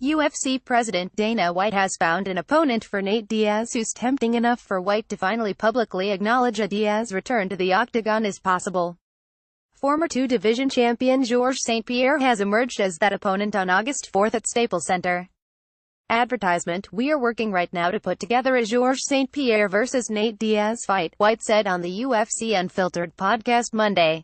UFC President Dana White has found an opponent for Nate Diaz who's tempting enough for White to finally publicly acknowledge a Diaz return to the octagon is possible. Former two-division champion Georges St-Pierre has emerged as that opponent on August 4 at Staples Center. Advertisement: We are working right now to put together a Georges St-Pierre vs Nate Diaz fight, White said on the UFC Unfiltered podcast Monday.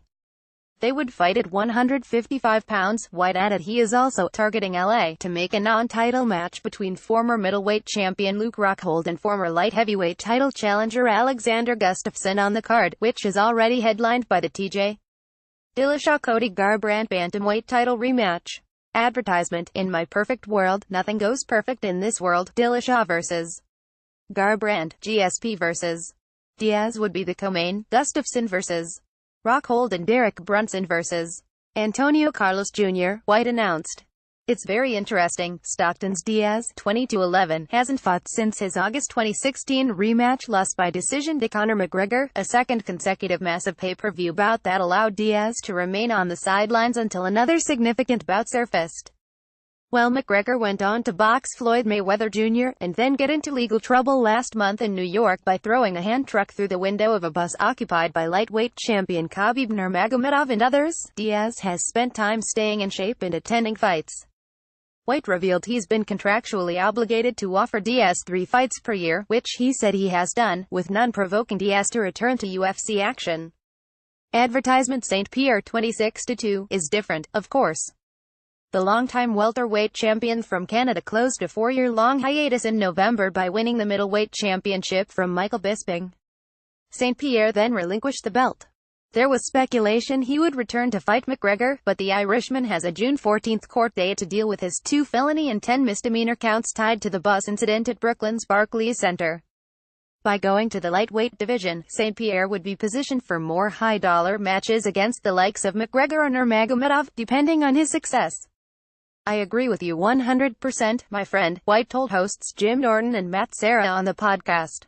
They would fight at 155 pounds, White added. He is also targeting LA to make a non-title match between former middleweight champion Luke Rockhold and former light heavyweight title challenger Alexander Gustafsson on the card, which is already headlined by the TJ Dillashaw-Cody Garbrandt bantamweight title rematch. Advertisement: In my perfect world, nothing goes perfect in this world. Dillashaw vs. Garbrandt, GSP vs. Diaz would be the co-main. Gustafsson vs. Rockhold and Derek Brunson vs. Antonio Carlos Jr., White announced. It's very interesting. Stockton's Diaz, 20-11, hasn't fought since his August 2016 rematch loss by decision to Conor McGregor, a second consecutive massive pay-per-view bout that allowed Diaz to remain on the sidelines until another significant bout surfaced. Well, McGregor went on to box Floyd Mayweather Jr., and then get into legal trouble last month in New York by throwing a hand truck through the window of a bus occupied by lightweight champion Khabib Nurmagomedov and others. Diaz has spent time staying in shape and attending fights. White revealed he's been contractually obligated to offer Diaz 3 fights per year, which he said he has done, with none provoking Diaz to return to UFC action. Advertisement: St-Pierre, 26-2, is different, of course. The longtime welterweight champion from Canada closed a 4-year-long hiatus in November by winning the middleweight championship from Michael Bisping. St-Pierre then relinquished the belt. There was speculation he would return to fight McGregor, but the Irishman has a June 14 court date to deal with his 2 felony and 10 misdemeanor counts tied to the bus incident at Brooklyn's Barclays Center. By going to the lightweight division, St-Pierre would be positioned for more high-dollar matches against the likes of McGregor or Nurmagomedov, depending on his success. I agree with you 100%, my friend, White told hosts Jim Norton and Matt Serra on the podcast.